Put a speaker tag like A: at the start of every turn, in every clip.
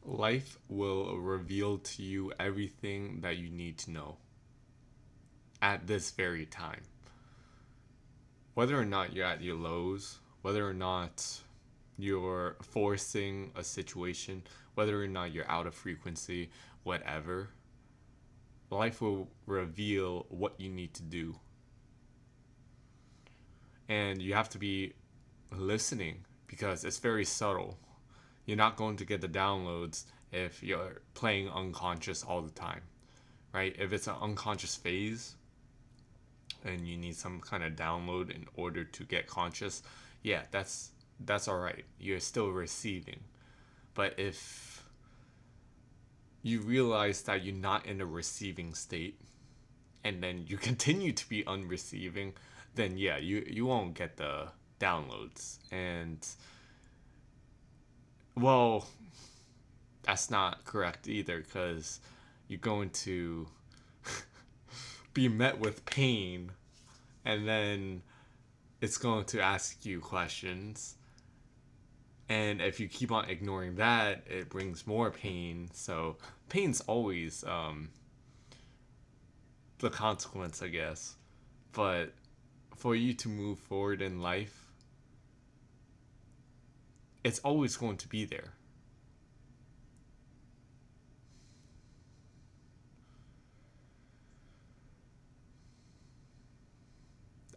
A: Life will reveal to you everything that you need to know at this very time. Whether or not you're at your lows, whether or not you're forcing a situation, whether or not you're out of frequency, whatever, life will reveal what you need to do. And you have to be listening because it's very subtle. You're not going to get the downloads if you're playing unconscious all the time, right? If it's an unconscious phase and you need some kind of download in order to get conscious, yeah, that's all right. You're still receiving. But if you realize that you're not in a receiving state and then you continue to be unreceiving, then yeah, you won't get the downloads. And well, that's not correct either because you're going to be met with pain and then it's going to ask you questions. And if you keep on ignoring that, it brings more pain. So pain's always the consequence, I guess. But for you to move forward in life, it's always going to be there.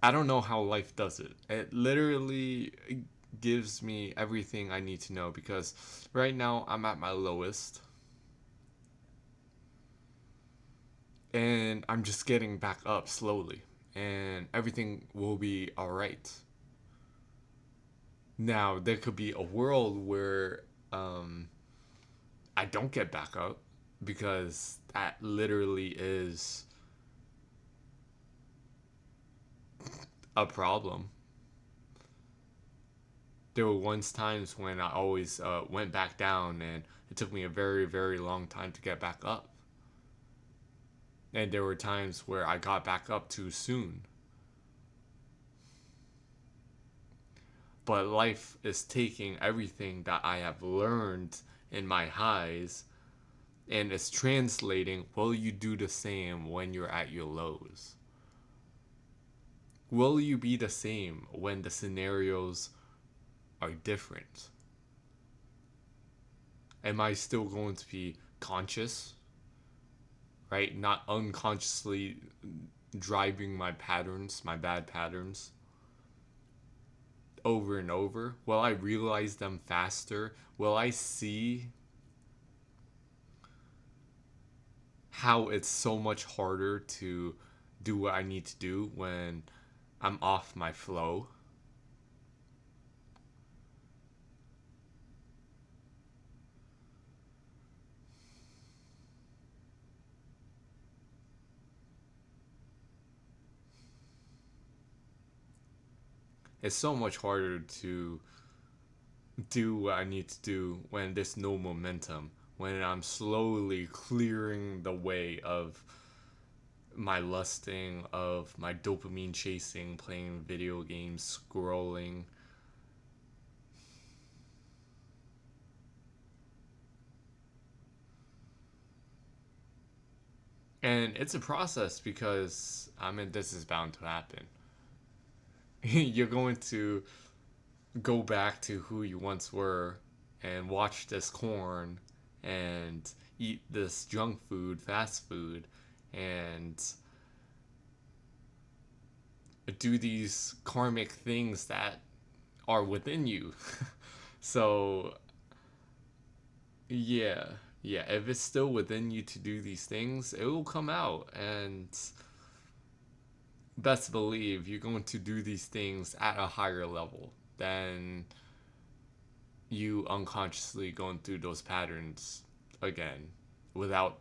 A: I don't know how life does it. It literally gives me everything I need to know because right now I'm at my lowest and I'm just getting back up slowly and everything will be all right. Now, there could be a world where I don't get back up because that literally is a problem. There were once times when I always went back down and it took me a very, very long time to get back up. And there were times where I got back up too soon. But life is taking everything that I have learned in my highs and it's translating, will you do the same when you're at your lows? Will you be the same when the scenarios are different? Am I still going to be conscious, right? Not unconsciously driving my patterns, my bad patterns, over and over? Will I realize them faster? Will I see how it's so much harder to do what I need to do when I'm off my flow? It's so much harder to do what I need to do when there's no momentum, when I'm slowly clearing the way of my lusting, of my dopamine chasing, playing video games, scrolling. And it's a process because I mean, this is bound to happen. You're going to go back to who you once were and watch this corn and eat this junk food, fast food, and do these karmic things that are within you. So, yeah, if it's still within you to do these things, it will come out. And best believe you're going to do these things at a higher level than you unconsciously going through those patterns again without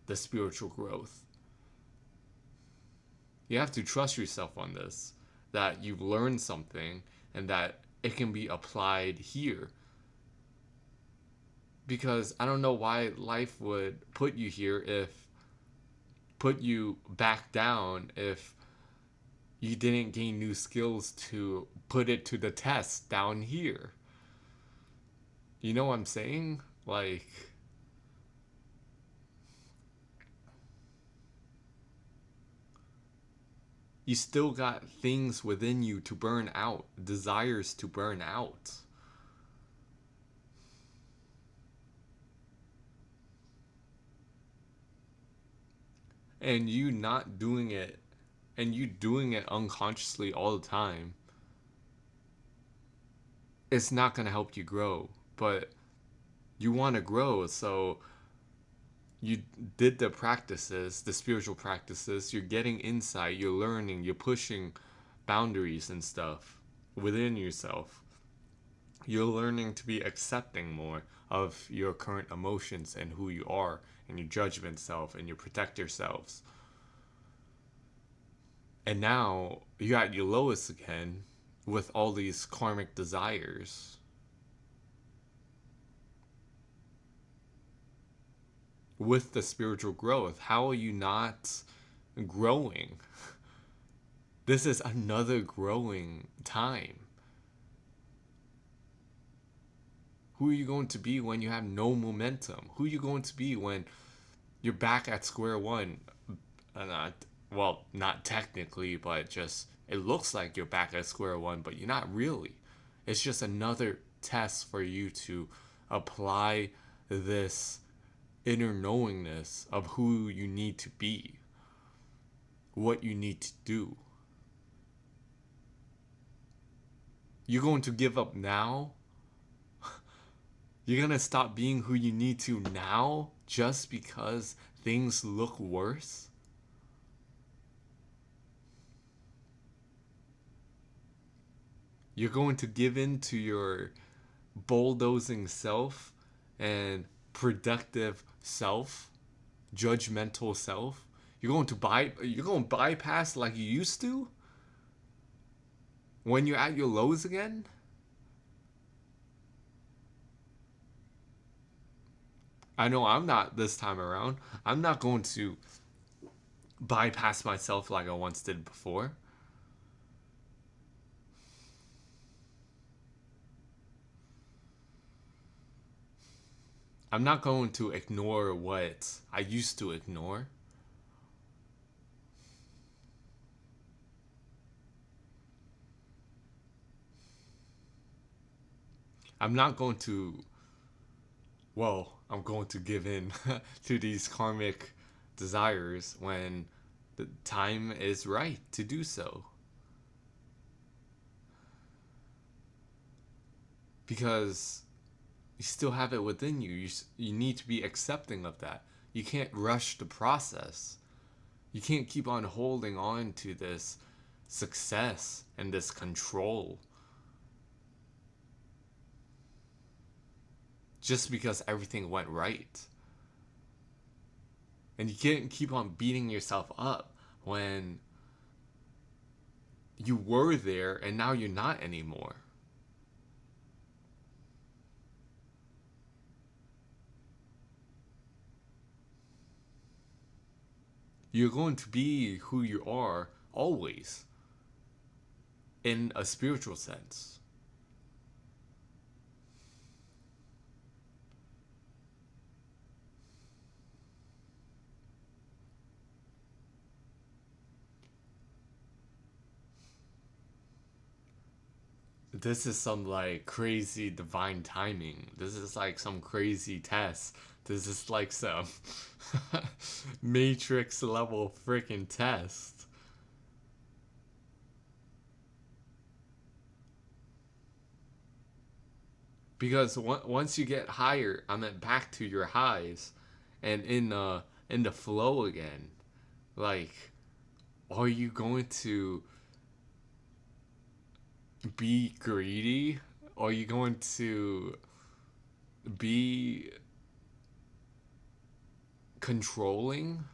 A: the spiritual growth. You have to trust yourself on this, that you've learned something and that it can be applied here. Because I don't know why life would put you here if put you back down if you didn't gain new skills to put it to the test down here. You know what I'm saying? Like, you still got things within you to burn out, desires to burn out. And you not doing it, and you doing it unconsciously all the time, it's not going to help you grow. But you want to grow, so you did the practices, the spiritual practices, you're getting insight, you're learning, you're pushing boundaries and stuff within yourself. You're learning to be accepting more of your current emotions and who you are and your judgment self and your protector selves. And now you're at your lowest again with all these karmic desires. With the spiritual growth, how are you not growing? This is another growing time. Who are you going to be when you have no momentum? Who are you going to be when you're back at square one? Not, well, not technically, but just it looks like you're back at square one, but you're not really. It's just another test for you to apply this inner knowingness of who you need to be, what you need to do. You're going to give up now? You're going to stop being who you need to now just because things look worse? You're going to give in to your bulldozing self and productive self, judgmental self. You're going to bypass like you used to when you're at your lows again? I know I'm not this time around. I'm not going to bypass myself like I once did before. I'm not going to ignore what I used to ignore. I'm not going to, well, I'm going to give in to these karmic desires when the time is right to do so. Because you still have it within you. You need to be accepting of that. You can't rush the process. You can't keep on holding on to this success and this control just because everything went right. And you can't keep on beating yourself up when you were there and now you're not anymore. You're going to be who you are always in a spiritual sense. This is some like crazy divine timing. This is like some crazy test. This is like some Matrix level freaking test. Because once you get higher, I mean back to your highs, and in the flow again, like, are you going to be greedy? Are you going to be controlling?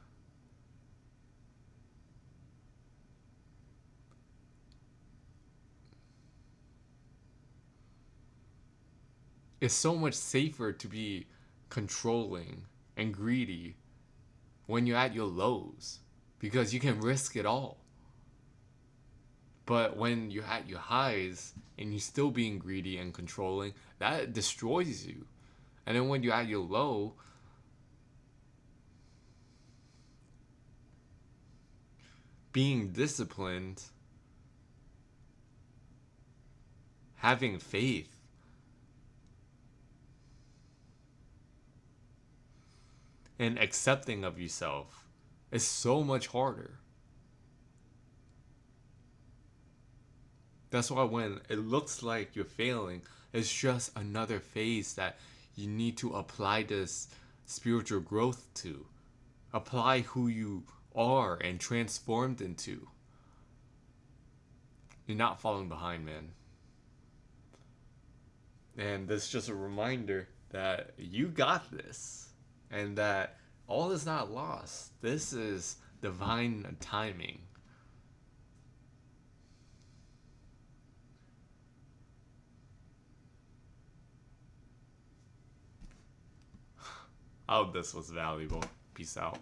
A: It's so much safer to be controlling and greedy when you're at your lows because you can risk it all. But when you're at your highs and you're still being greedy and controlling, that destroys you. And then when you're at your low, being disciplined, having faith, and accepting of yourself is so much harder. That's why when it looks like you're failing, it's just another phase that you need to apply this spiritual growth to. Apply who you are and transformed into. You're not falling behind, man. And this is just a reminder that you got this and that all is not lost. This is divine timing. I hope this was valuable. Peace out.